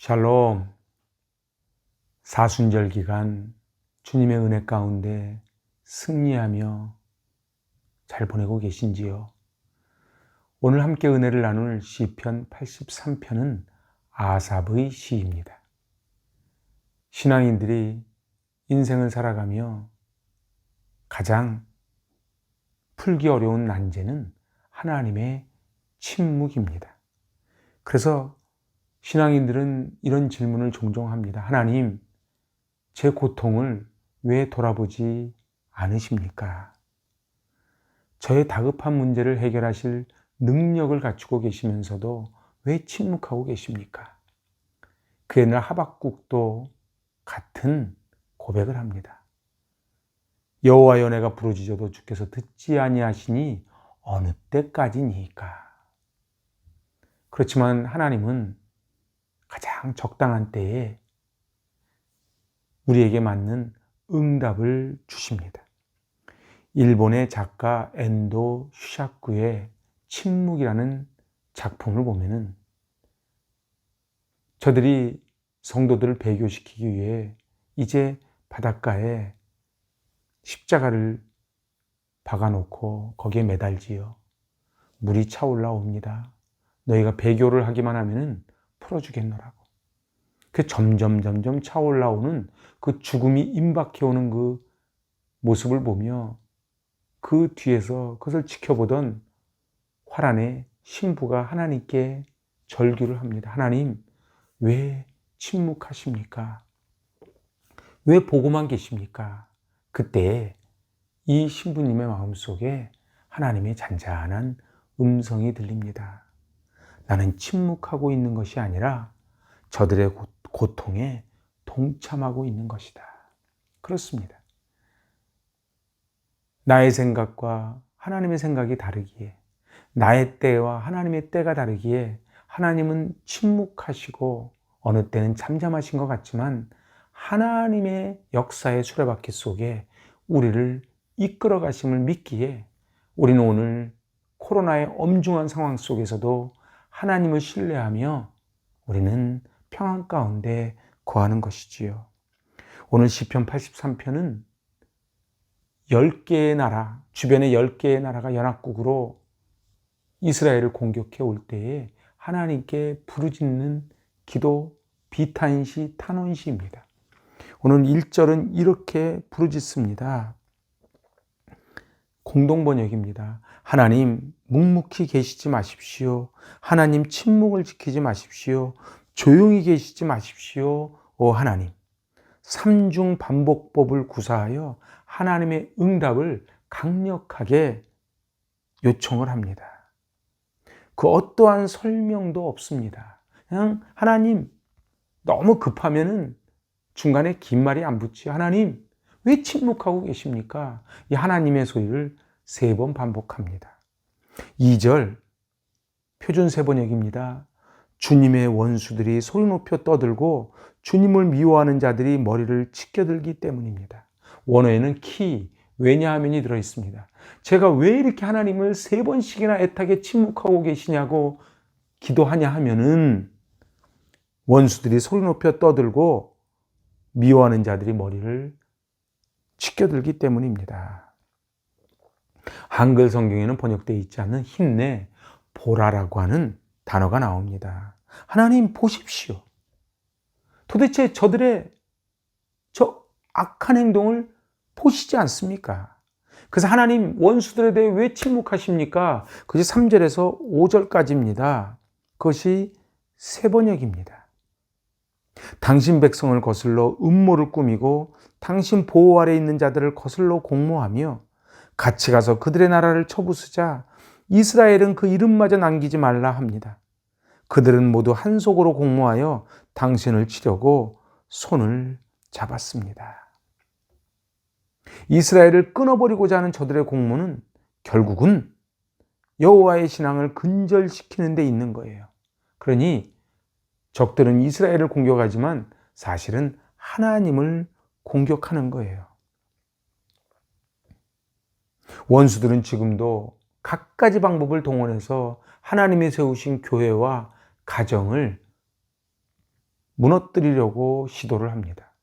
샬롬. 사순절 기간 주님의 은혜 가운데 승리하며 잘 보내고 계신지요? 오늘 함께 은혜를 나눌 시편 83편은 아삽의 시입니다. 신앙인들이 인생을 살아가며 가장 풀기 어려운 난제는 하나님의 침묵입니다. 그래서 신앙인들은 이런 질문을 종종 합니다. 하나님, 제 고통을 왜 돌아보지 않으십니까? 저의 다급한 문제를 해결하실 능력을 갖추고 계시면서도 왜 침묵하고 계십니까? 그의 날 하박국도 같은 고백을 합니다. 여호와여, 내가 부르짖어도 주께서 듣지 아니하시니 어느 때까지니까? 그렇지만 하나님은 가장 적당한 때에 우리에게 맞는 응답을 주십니다. 일본의 작가 엔도 슈샤쿠의 침묵이라는 작품을 보면은 저들이 성도들을 배교시키기 위해 이제 바닷가에 십자가를 박아놓고 거기에 매달지요. 물이 차올라옵니다. 너희가 배교를 하기만 하면은 풀어주겠노라고. 그 점점 차올라오는 그 죽음이 임박해오는 그 모습을 보며 그 뒤에서 그것을 지켜보던 화란의 신부가 하나님께 절규를 합니다. 하나님, 왜 침묵하십니까? 왜 보고만 계십니까? 그때 이 신부님의 마음속에 하나님의 잔잔한 음성이 들립니다. 나는 침묵하고 있는 것이 아니라 저들의 고통에 동참하고 있는 것이다. 그렇습니다. 나의 생각과 하나님의 생각이 다르기에, 나의 때와 하나님의 때가 다르기에 하나님은 침묵하시고 어느 때는 잠잠하신 것 같지만 하나님의 역사의 수레바퀴 속에 우리를 이끌어 가심을 믿기에 우리는 오늘 코로나의 엄중한 상황 속에서도 하나님을 신뢰하며 우리는 평안 가운데 거하는 것이지요. 오늘 시편 83편은 10개의 나라, 주변에 10개의 나라가 연합국으로 이스라엘을 공격해 올 때에 하나님께 부르짖는 기도, 비탄시, 탄원시입니다. 오늘 1절은 이렇게 부르짖습니다. 공동번역입니다. 하나님, 묵묵히 계시지 마십시오. 하나님, 침묵을 지키지 마십시오. 조용히 계시지 마십시오. 오 하나님, 삼중 반복법을 구사하여 하나님의 응답을 강력하게 요청을 합니다. 그 어떠한 설명도 없습니다. 그냥 하나님, 너무 급하면은 중간에 긴 말이 안 붙지요. 하나님, 왜 침묵하고 계십니까? 이 하나님의 소리를 3번 반복합니다. 2절 표준 세번역입니다. 주님의 원수들이 소리 높여 떠들고 주님을 미워하는 자들이 머리를 치켜들기 때문입니다. 원어에는 왜냐하면이 들어있습니다. 제가 왜 이렇게 하나님을 3번씩이나 애타게 침묵하고 계시냐고 기도하냐 하면은 원수들이 소리 높여 떠들고 미워하는 자들이 머리를 치켜들기 때문입니다. 한글 성경에는 번역되어 있지 않는 힘내, 보라라고 하는 단어가 나옵니다. 하나님 보십시오. 도대체 저들의 저 악한 행동을 보시지 않습니까? 그래서 하나님 원수들에 대해 왜 침묵하십니까? 그것이 3절에서 5절까지입니다. 그것이 세번역입니다. 당신 백성을 거슬러 음모를 꾸미고 당신 보호 아래 있는 자들을 거슬러 공모하며 같이 가서 그들의 나라를 쳐부수자 이스라엘은 그 이름마저 남기지 말라 합니다. 그들은 모두 한 속으로 공모하여 당신을 치려고 손을 잡았습니다. 이스라엘을 끊어버리고자 하는 저들의 공모는 결국은 여호와의 신앙을 근절시키는 데 있는 거예요. 그러니 적들은 이스라엘을 공격하지만 사실은 하나님을 공격하는 거예요. 원수들은 지금도 갖가지 방법을 동원해서 하나님이 세우신 교회와 가정을 무너뜨리려고 시도를 합니다.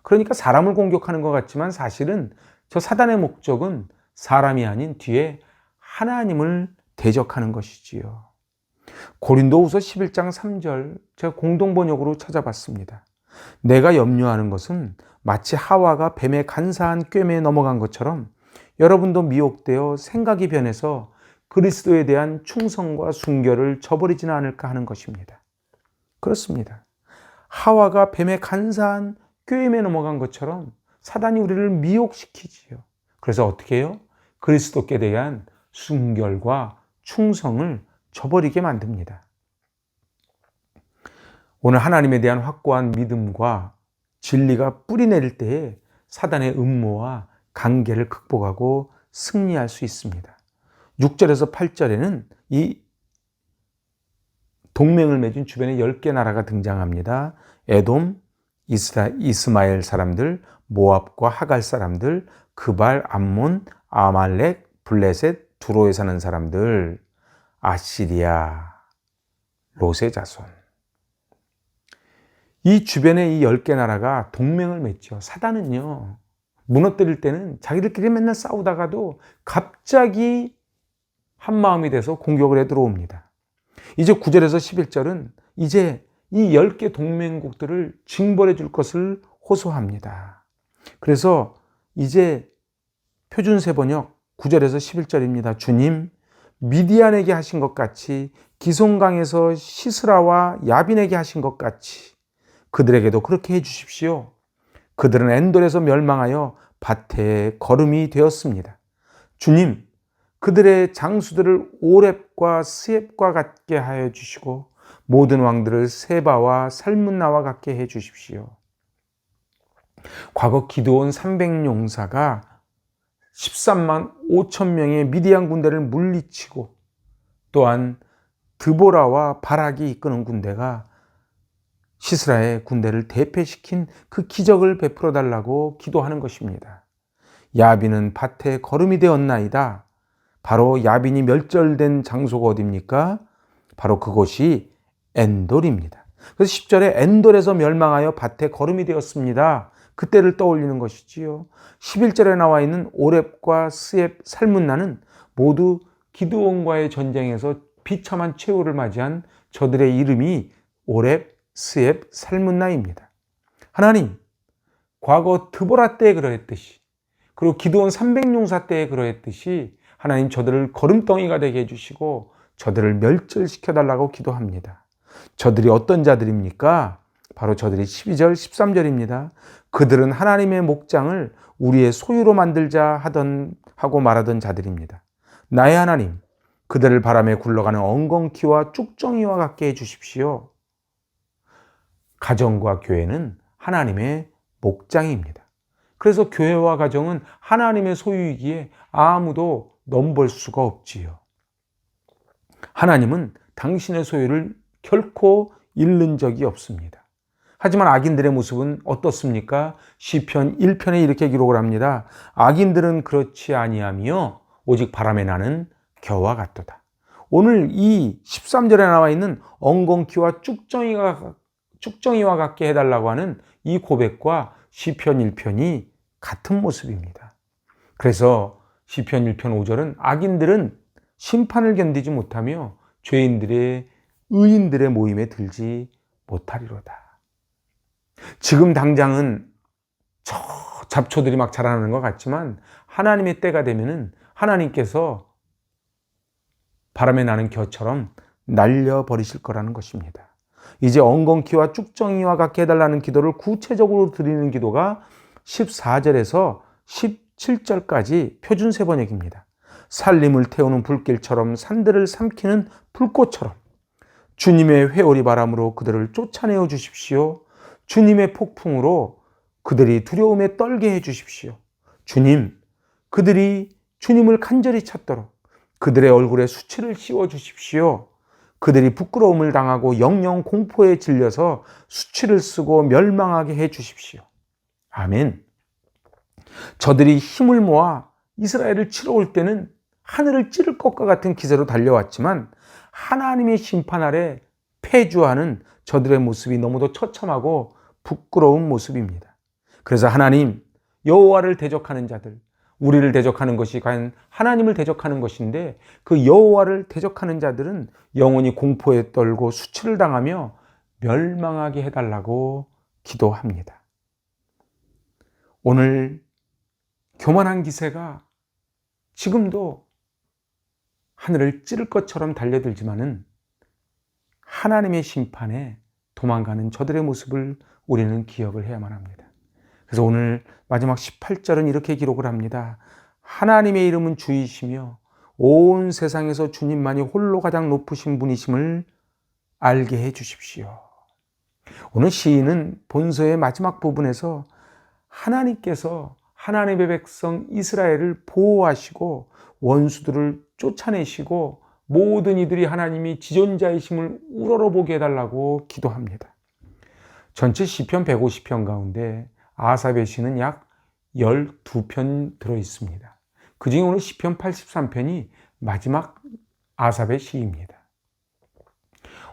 그러니까 사람을 공격하는 것 같지만 사실은 저 사단의 목적은 사람이 아닌 뒤에 하나님을 대적하는 것이지요. 고린도후서 11장 3절 제가 공동번역으로 찾아봤습니다. 내가 염려하는 것은 마치 하와가 뱀의 간사한 꿰매에 넘어간 것처럼 여러분도 미혹되어 생각이 변해서 그리스도에 대한 충성과 순결을 저버리지는 않을까 하는 것입니다. 그렇습니다. 하와가 뱀의 간사한 꿰매에 넘어간 것처럼 사단이 우리를 미혹시키지요. 그래서 어떻게 해요? 그리스도께 대한 순결과 충성을 저버리게 만듭니다. 오늘 하나님에 대한 확고한 믿음과 진리가 뿌리 내릴 때에 사단의 음모와 관계를 극복하고 승리할 수 있습니다. 6절에서 8절에는 이 동맹을 맺은 주변에 10개 나라가 등장합니다. 에돔, 이스마엘 사람들, 모압과 하갈 사람들, 그발, 암몬, 아말렉, 블레셋, 두로에 사는 사람들, 아시리아, 롯의 자손. 이 주변에 이 10개 나라가 동맹을 맺죠. 사단은요, 무너뜨릴 때는 자기들끼리 맨날 싸우다가도 갑자기 한 마음이 돼서 공격을 해 들어옵니다. 이제 9절에서 11절은 이제 이 10개 동맹국들을 징벌해 줄 것을 호소합니다. 그래서 이제 표준세번역 9절에서 11절입니다. 주님, 미디안에게 하신 것 같이 기송강에서 시스라와 야빈에게 하신 것 같이 그들에게도 그렇게 해 주십시오. 그들은 엔돌에서 멸망하여 밭에 거름이 되었습니다. 주님, 그들의 장수들을 오렙과 스엡과 같게 하여 주시고 모든 왕들을 세바와 살문나와 같게 해 주십시오. 과거 기드온 300용사가 13만 5천 명의 미디안 군대를 물리치고 또한 드보라와 바락이 이끄는 군대가 시스라의 군대를 대패시킨 그 기적을 베풀어 달라고 기도하는 것입니다. 야빈은 밭에 거름이 되었나이다. 바로 야빈이 멸절된 장소가 어디입니까? 바로 그곳이 엔돌입니다. 그래서 10절에 엔돌에서 멸망하여 밭에 거름이 되었습니다. 그때를 떠올리는 것이지요. 11절에 나와 있는 오렙과 스엡, 살문나는 모두 기드온과의 전쟁에서 비참한 최후를 맞이한 저들의 이름이 오렙, 스엡, 살문나입니다. 하나님, 과거 드보라 때에 그러했듯이 그리고 기드온 300용사 때에 그러했듯이 하나님 저들을 걸음덩이가 되게 해주시고 저들을 멸절시켜달라고 기도합니다. 저들이 어떤 자들입니까? 바로 저들이 12절, 13절입니다. 그들은 하나님의 목장을 우리의 소유로 만들자 하고 말하던 자들입니다. 나의 하나님, 그들을 바람에 굴러가는 엉겅퀴와 쭉정이와 같게 해주십시오. 가정과 교회는 하나님의 목장입니다. 그래서 교회와 가정은 하나님의 소유이기에 아무도 넘볼 수가 없지요. 하나님은 당신의 소유를 결코 잃는 적이 없습니다. 하지만 악인들의 모습은 어떻습니까? 시편 1편에 이렇게 기록을 합니다. 악인들은 그렇지 아니하며 오직 바람에 나는 겨와 같도다. 오늘 이 13절에 나와 있는 엉겅퀴와 쭉정이와 같게 해달라고 하는 이 고백과 시편 1편이 같은 모습입니다. 그래서 시편 1편 5절은 악인들은 심판을 견디지 못하며 의인들의 모임에 들지 못하리로다. 지금 당장은 저 잡초들이 막 자라나는 것 같지만 하나님의 때가 되면은 하나님께서 바람에 나는 겨처럼 날려버리실 거라는 것입니다. 이제 엉겅퀴와 쭉정이와 같게 해달라는 기도를 구체적으로 드리는 기도가 14절에서 17절까지 표준세번역입니다. 살림을 태우는 불길처럼 산들을 삼키는 불꽃처럼 주님의 회오리 바람으로 그들을 쫓아내어 주십시오. 주님의 폭풍으로 그들이 두려움에 떨게 해 주십시오. 주님, 그들이 주님을 간절히 찾도록 그들의 얼굴에 수치를 씌워 주십시오. 그들이 부끄러움을 당하고 영영 공포에 질려서 수치를 쓰고 멸망하게 해 주십시오. 아멘. 저들이 힘을 모아 이스라엘을 치러 올 때는 하늘을 찌를 것과 같은 기세로 달려왔지만 하나님의 심판 아래 패주하는 저들의 모습이 너무도 처참하고 부끄러운 모습입니다. 그래서 하나님, 여호와를 대적하는 자들, 우리를 대적하는 것이 과연 하나님을 대적하는 것인데, 그 여호와를 대적하는 자들은 영원히 공포에 떨고 수치를 당하며 멸망하게 해달라고 기도합니다. 오늘 교만한 기세가 지금도 하늘을 찌를 것처럼 달려들지만은 하나님의 심판에 도망가는 저들의 모습을 우리는 기억을 해야만 합니다. 그래서 오늘 마지막 18절은 이렇게 기록을 합니다. 하나님의 이름은 주이시며 온 세상에서 주님만이 홀로 가장 높으신 분이심을 알게 해 주십시오. 오늘 시인은 본서의 마지막 부분에서 하나님께서 하나님의 백성 이스라엘을 보호하시고 원수들을 쫓아내시고 모든 이들이 하나님이 지존자이심을 우러러보게 해달라고 기도합니다. 전체 시편 150편 가운데 아삽의 시는 약 12편 들어있습니다. 그중에 오늘 시편 83편이 마지막 아삽의 시입니다.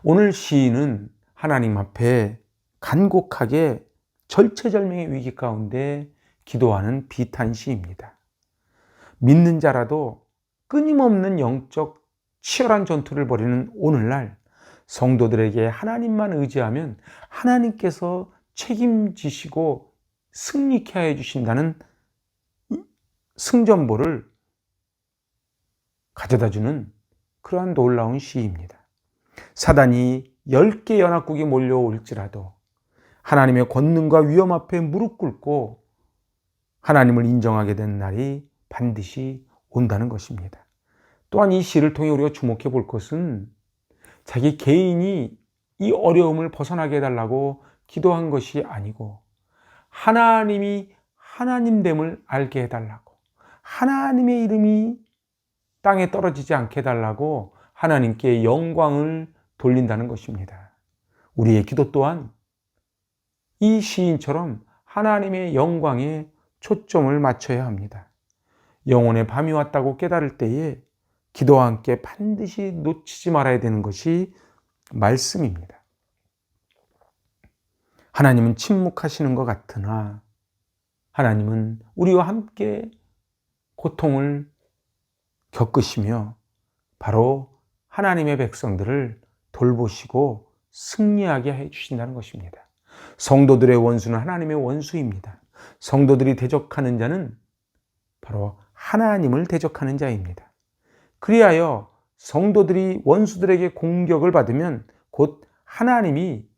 오늘 시인은 하나님 앞에 간곡하게 절체절명의 위기 가운데 기도하는 비탄시입니다. 믿는 자라도 끊임없는 영적 치열한 전투를 벌이는 오늘날 성도들에게 하나님만 의지하면 하나님께서 책임지시고 승리케 해 주신다는 승전보를 가져다주는 그러한 놀라운 시입니다. 사단이 10개 연합국이 몰려올지라도 하나님의 권능과 위엄 앞에 무릎 꿇고 하나님을 인정하게 된 날이 반드시 온다는 것입니다. 또한 이 시를 통해 우리가 주목해 볼 것은 자기 개인이 이 어려움을 벗어나게 해달라고 기도한 것이 아니고 하나님이 하나님됨을 알게 해달라고, 하나님의 이름이 땅에 떨어지지 않게 해달라고 하나님께 영광을 돌린다는 것입니다. 우리의 기도 또한 이 시인처럼 하나님의 영광에 초점을 맞춰야 합니다. 영혼의 밤이 왔다고 깨달을 때에 기도와 함께 반드시 놓치지 말아야 되는 것이 말씀입니다. 하나님은 침묵하시는 것 같으나 하나님은 우리와 함께 고통을 겪으시며 바로 하나님의 백성들을 돌보시고 승리하게 해주신다는 것입니다. 성도들의 원수는 하나님의 원수입니다. 성도들이 대적하는 자는 바로 하나님을 대적하는 자입니다. 그리하여 성도들이 원수들에게 공격을 받으면 곧 하나님이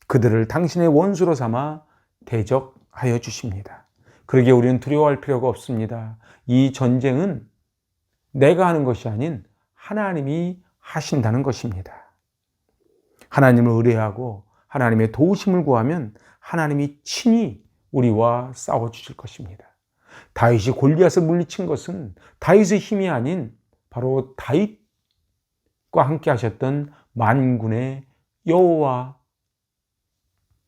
그들을 당신의 원수로 삼아 대적하여 주십니다. 그러기에 우리는 두려워할 필요가 없습니다. 이 전쟁은 내가 하는 것이 아닌 하나님이 하신다는 것입니다. 하나님을 의뢰하고 하나님의 도우심을 구하면 하나님이 친히 우리와 싸워주실 것입니다. 다윗이 골리앗을 물리친 것은 다윗의 힘이 아닌 바로 다윗과 함께 하셨던 만군의 여호와,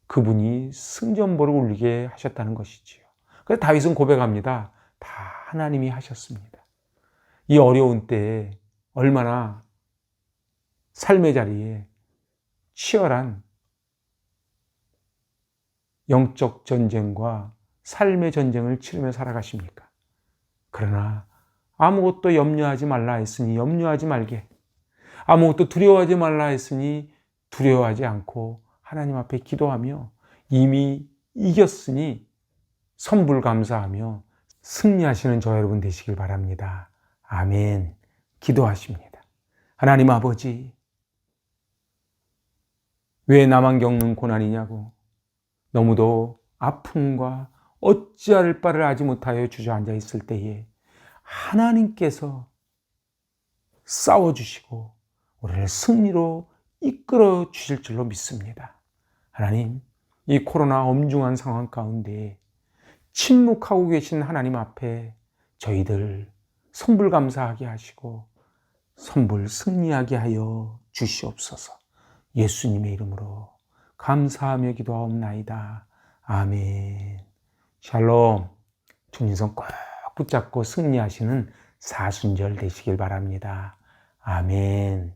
그분이 승전보를 울리게 하셨다는 것이지요. 그래서 다윗은 고백합니다. 다 하나님이 하셨습니다. 이 어려운 때에 얼마나 삶의 자리에 치열한 영적 전쟁과 삶의 전쟁을 치르며 살아가십니까? 그러나 아무것도 염려하지 말라 했으니 염려하지 말게, 아무것도 두려워하지 말라 했으니 두려워하지 않고 하나님 앞에 기도하며 이미 이겼으니 선불감사하며 승리하시는 저 여러분 되시길 바랍니다. 아멘. 기도하십니다. 하나님 아버지, 왜 나만 겪는 고난이냐고 너무도 아픔과 어찌할 바를 알지 못하여 주저앉아 있을 때에 하나님께서 싸워주시고 우리를 승리로 이끌어 주실 줄로 믿습니다. 하나님, 이 코로나 엄중한 상황 가운데 침묵하고 계신 하나님 앞에 저희들 선불감사하게 하시고 선불 승리하게 하여 주시옵소서. 예수님의 이름으로 감사하며 기도하옵나이다. 아멘. 샬롬. 주님 손 꼭 붙잡고 승리하시는 사순절 되시길 바랍니다. 아멘.